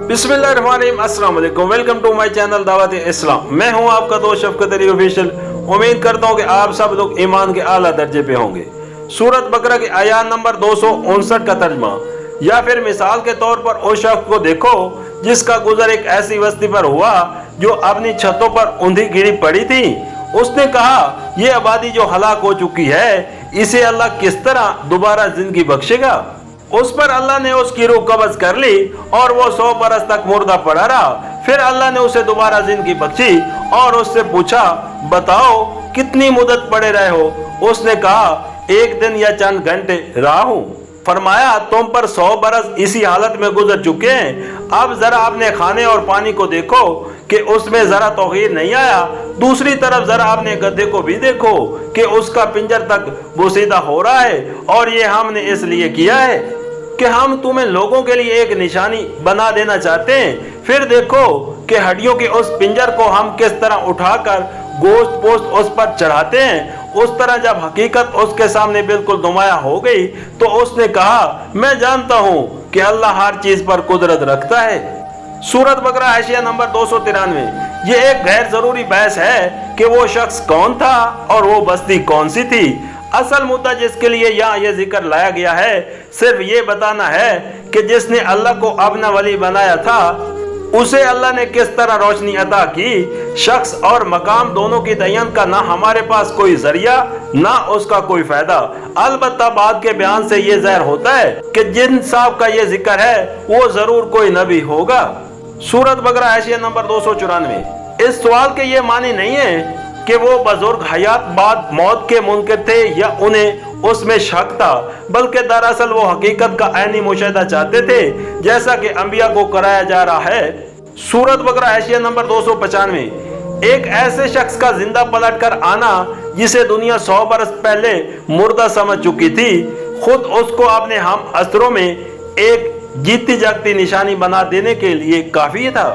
बिस्मिल्लाहिर्रहमानिर्रहीम, अस्सलाम वालेकुम। वेलकम टू माय चैनल दावत इस्लाम। मैं हूं आपका दोस्त शफकत अली ऑफिशियल। उम्मीद करता हूं कि आप सब लोग ईमान के आला दर्जे पे होंगे। सूरत बकरा की आयत नंबर 259 का तर्जमा, या फिर मिसाल के तौर पर उस शख्स को देखो जिसका गुजर एक ऐसी बस्ती पर हुआ जो अपनी छतों पर ऊंधी गिरी पड़ी थी। उसने कहा, ये आबादी जो हलाक हो चुकी है, इसे अल्लाह किस तरह दोबारा जिंदगी बख्शेगा। उस पर अल्लाह ने उसकी रूह कब्ज कर ली और वो 100 बरस तक मुर्दा पड़ा रहा। फिर अल्लाह ने उसे दोबारा जिंदगी बख्शी और उससे पूछा, बताओ कितनी मुद्दत पड़े रहे हो। उसने कहा, 1 दिन या चंद घंटे रहा हूँ। फरमाया, तुम पर 100 बरस इसी हालत में गुजर चुके हैं। अब जरा अपने खाने और पानी को देखो कि उसमें जरा तौहीर नहीं आया। दूसरी तरफ जरा अपने गधे को भी देखो कि उसका पिंजर तक बोसीदा हो रहा है, और ये हमने इसलिए किया है कि हम तुम्हें लोगों के लिए एक निशानी बना देना चाहते हैं। फिर देखो कि हड्डियों के उस पिंजर को हम किस तरह उठाकर गोश्त पोस्ट उस पर चढ़ाते हैं। उस तरह जब हकीकत उसके सामने बिल्कुल नुमाया हो गई तो उसने कहा, मैं जानता हूँ कि अल्लाह हर चीज पर कुदरत रखता है। सूरत बकरा हाशिया नंबर 293। ये एक गैर जरूरी बहस है कि वो शख्स कौन था और वो बस्ती कौन सी थी। असल मुद्दा जिसके लिए यहाँ ये जिक्र लाया गया है, सिर्फ ये बताना है कि जिसने अल्लाह को अपना वली बनाया था, उसे अल्लाह ने किस तरह रोशनी अता की। शख्स और मकाम दोनों की तयन का ना हमारे पास कोई जरिया ना उसका कोई फायदा। अलबत्ता बाद के बयान से ये ज़ाहिर होता है कि जिन साहब का ये जिक्र है वो जरूर कोई नबी होगा। सूरत बकरा हाशिया नंबर 294। इस सवाल के ये मानी नहीं है कि वो बुजुर्ग हयात बाद मौत के मुनकर थे या उन्हें उसमें शक था, बल्कि दरअसल वो हकीकत का ऐनी मुशाहिदा चाहते थे, जैसा कि अंबिया को कराया जा रहा है। सूरत बकरा हाशिया नंबर 295। एक ऐसे शख्स का जिंदा पलट कर आना जिसे दुनिया 100 बरस पहले मुर्दा समझ चुकी थी, खुद उसको अपने हम असरों में एक जीती जागती निशानी बना देने के लिए काफी था।